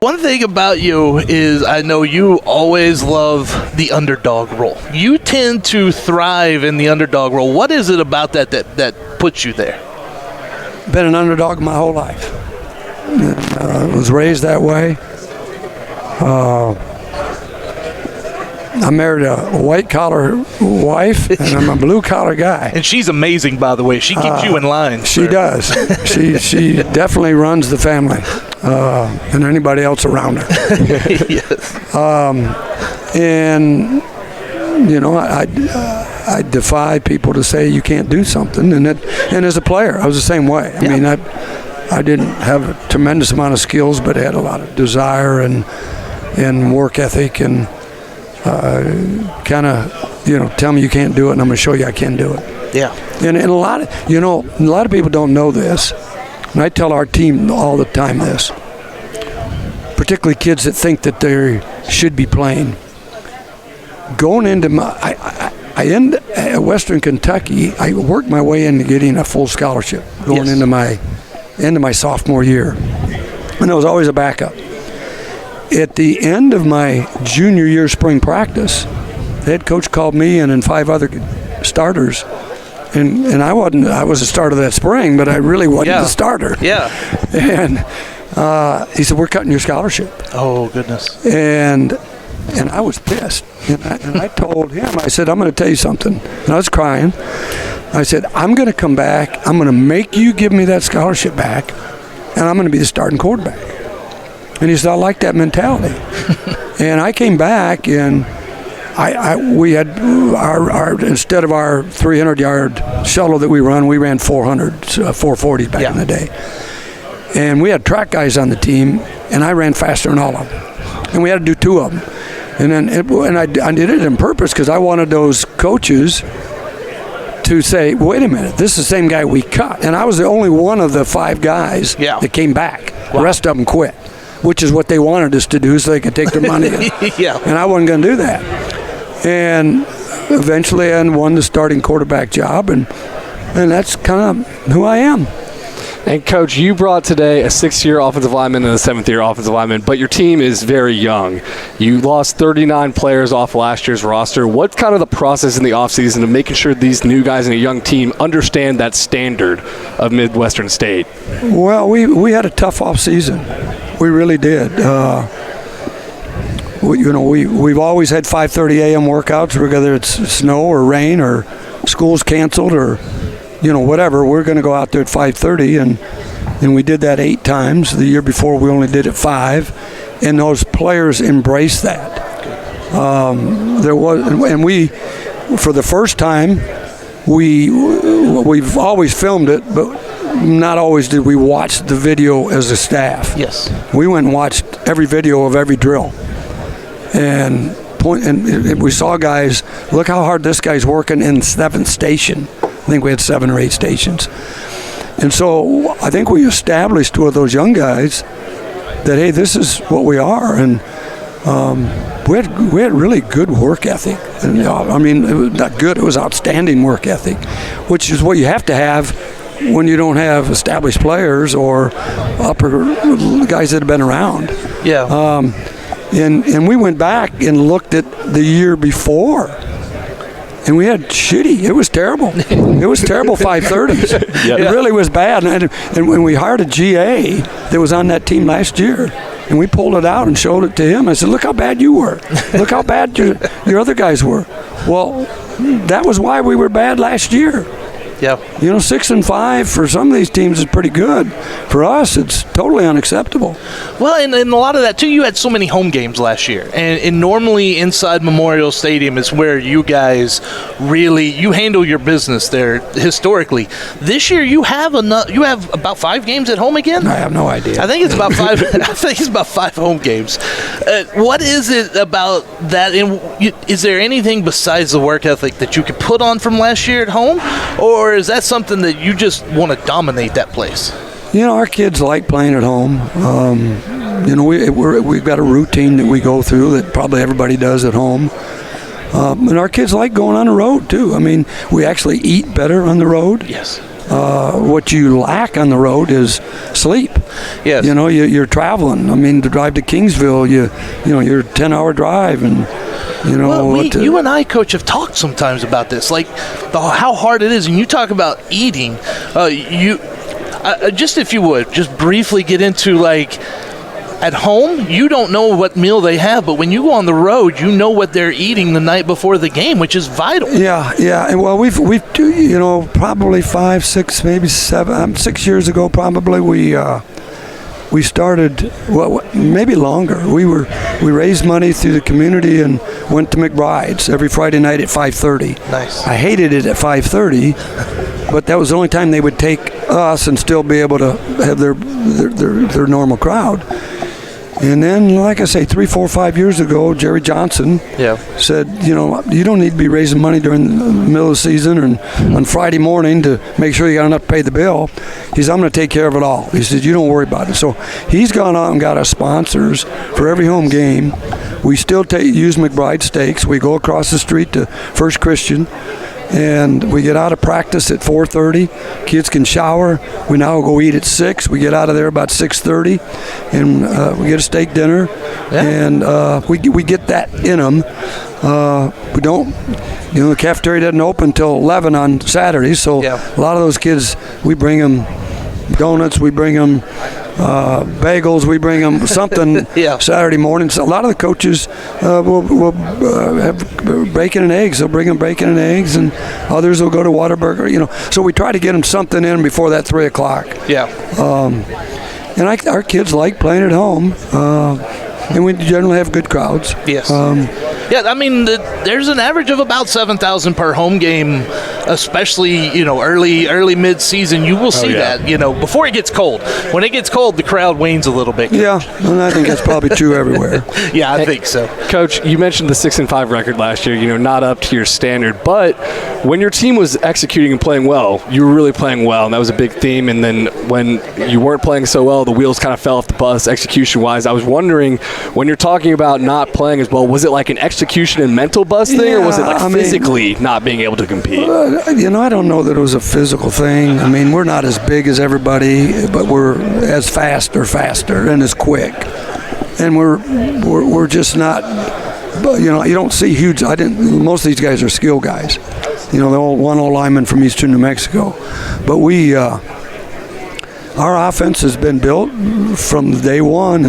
One thing about you is I know you always love the underdog role. You tend to thrive in the underdog role. What is it about that puts you there? Been an underdog my whole life. Was raised that way. I married a white-collar wife, and I'm a blue-collar guy. And she's amazing, by the way. She keeps you in line. She does. She definitely runs the family, and anybody else around her. Yes. And you know, I defy people to say you can't do something. And as a player, I was the same way. I mean, I didn't have a tremendous amount of skills, but I had a lot of desire and work ethic and kind of, you know, tell me you can't do it, and I'm going to show you I can do it. Yeah. And a lot of people don't know this, and I tell our team all the time this, particularly kids that think that they should be playing. Going into at Western Kentucky, I worked my way into getting a full scholarship going into my sophomore year, and I was always a backup. At the end of my junior year spring practice, the head coach called me and 5 other starters, and I was the starter that spring, but I really wasn't the starter. Yeah. And he said, "We're cutting your scholarship." Oh, goodness. And I was pissed. And I told him, I said, "I'm going to tell you something." And I was crying. I said, "I'm going to come back. I'm going to make you give me that scholarship back, and I'm going to be the starting quarterback." And he said, "I like that mentality." And I came back, and we had our instead of our 300-yard shuttle that we ran 440 back in the day. And we had track guys on the team, and I ran faster than all of them. And we had to do 2 of them. And I did it on purpose because I wanted those coaches to say, "Wait a minute, this is the same guy we cut." And I was the only one of the 5 guys that came back. Wow. The rest of them quit, which is what they wanted us to do so they could take their money. And I wasn't going to do that. And eventually I won the starting quarterback job, and that's kind of who I am. And, Coach, you brought today a 6th-year offensive lineman and a 7th-year offensive lineman, but your team is very young. You lost 39 players off last year's roster. What's kind of the process in the offseason of making sure these new guys in a young team understand that standard of Midwestern State? Well, we had a tough offseason. We really did. We've always had 5:30 a.m. workouts, whether it's snow or rain or school's canceled or whatever. We're going to go out there at 5:30, and we did that 8 times. The year before, we only did it 5, and those players embraced that. We, for the first time, we've always filmed it, but not always did we watch the video as a staff. Yes. We went and watched every video of every drill, and we saw guys. Look how hard this guy's working in 7th station. I think we had 7 or 8 stations. And so I think we established with those young guys that, hey, this is what we are. And we had really good work ethic. And, I mean, it was not good, it was outstanding work ethic, which is what you have to have when you don't have established players or upper guys that have been around. Yeah. And we went back and looked at the year before. And we had shitty. It was terrible. It was terrible 5:30s. Yep. It really was bad. And when we hired a GA that was on that team last year, and we pulled it out and showed it to him, I said, "Look how bad you were. Look how bad your other guys were." Well, that was why we were bad last year. Yeah. 6 and 5 for some of these teams is pretty good. For us, it's totally unacceptable. Well, and a lot of that, too, you had so many home games last year. And normally inside Memorial Stadium is where you guys really, you handle your business there historically. This year you have about 5 games at home again? I have no idea. I think it's about 5. I think it's about 5 home games. What is it about that? And is there anything besides the work ethic that you could put on from last year at home? Or is that something that you just want to dominate that place? Our kids like playing at home. We've got a routine that we go through that probably everybody does at home. And our kids like going on the road, too. I mean, we actually eat better on the road. Yes. What you lack on the road is sleep. Yes. You know, you're traveling. I mean, to drive to Kingsville, you're a 10-hour drive, and you and I, Coach, have talked sometimes about this, like how hard it is. And you talk about eating. Just if you would, just briefly get into, like, at home, you don't know what meal they have, but when you go on the road, you know what they're eating the night before the game, which is vital. Yeah. And well, we've probably 5, 6, maybe 7, 6 years ago, probably we started, well, maybe longer. We raised money through the community and went to McBride's every Friday night at 5:30. Nice. I hated it at 5:30, but that was the only time they would take us and still be able to have their normal crowd. And then, like I say, 3, 4, 5 years ago, Jerry Johnson said, you don't need to be raising money during the middle of the season and on Friday morning to make sure you got enough to pay the bill. He said, I'm going to take care of it all. He said, you don't worry about it. So he's gone out and got us sponsors for every home game. We still use McBride Steaks. We go across the street to First Christian, and we get out of practice at 4:30. Kids can shower. We now go eat at 6. We get out of there about 6:30, and we get a steak dinner, and we get that in them. We don't, the cafeteria doesn't open until 11 on Saturdays, so a lot of those kids, we bring them donuts, we bring them bagels, we bring them something Saturday morning. So a lot of the coaches will have bacon and eggs. They'll bring them bacon and eggs, and others will go to Whataburger. So we try to get them something in before that 3 o'clock. Yeah. And our kids like playing at home, and we generally have good crowds. Yes. I mean, there's an average of about 7,000 per home game, especially, early mid-season. You will see that, before it gets cold. When it gets cold, the crowd wanes a little bit. Yeah, and I think that's probably true everywhere. Yeah, I think so. Coach, you mentioned the 6-5 record last year, not up to your standard, but when your team was executing and playing well, you were really playing well, and that was a big theme. And then when you weren't playing so well, the wheels kind of fell off the bus execution-wise. I was wondering, when you're talking about not playing as well, was it like an execution and mental bust thing, or was it like physically not being able to compete? I don't know that it was a physical thing. I mean, we're not as big as everybody, but we're as fast or faster and as quick. And we're just not, you don't see huge, most of these guys are skill guys. They're all one old lineman from Eastern New Mexico. But our offense has been built from day one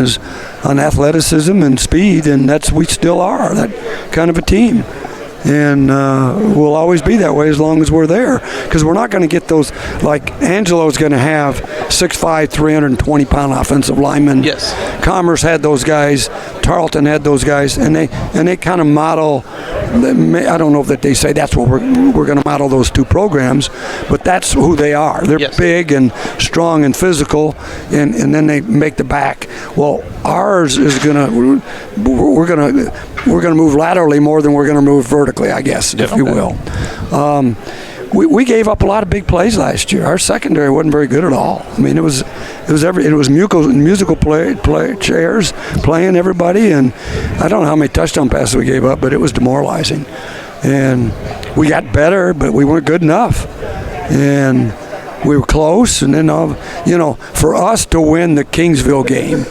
on athleticism and speed, and we still are that kind of a team. And we'll always be that way as long as we're there, because we're not going to get those, like Angelo's going to have 6'5", 320-pound offensive linemen. Yes. Commerce had those guys. Tarleton had those guys, and they kind of model. I don't know that they say that's what we're going to model those two programs, but that's who they are. They're big and strong and physical, and then they make the back. Well, ours is we're gonna move laterally more than we're gonna move vertically, I guess, if you will. We gave up a lot of big plays last year. Our secondary wasn't very good at all. I mean, it was musical chairs playing everybody, and I don't know how many touchdown passes we gave up, but it was demoralizing. And we got better, but we weren't good enough. And we were close, and then for us to win the Kingsville game,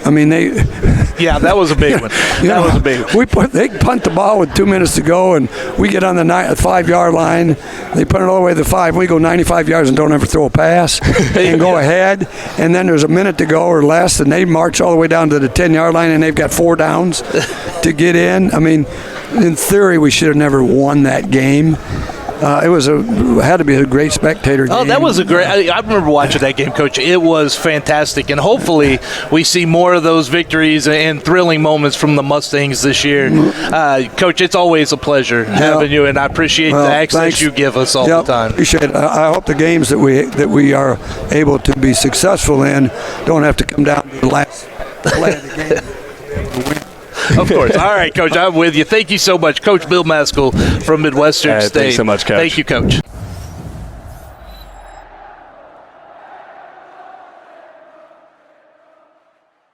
I mean, that was a big one. That was a big one. They punt the ball with 2 minutes to go, and we get on the 5-yard line. They put it all the way to the 5. We go 95 yards and don't ever throw a pass and go ahead. And then there's a minute to go or less, and they march all the way down to the 10-yard line, and they've got 4 downs to get in. I mean, in theory, we should have never won that game. It had to be a great spectator game. Oh, that was a great. I remember watching that game, Coach. It was fantastic, and hopefully we see more of those victories and thrilling moments from the Mustangs this year. Coach, it's always a pleasure having you, and I appreciate the access you give us all the time. Appreciate it. I hope the games that we are able to be successful in don't have to come down to the last play of the game to win. Of course. All right, Coach, I'm with you. Thank you so much. Coach Bill Maskill from Midwestern State. Thanks so much, Coach. Thank you, Coach.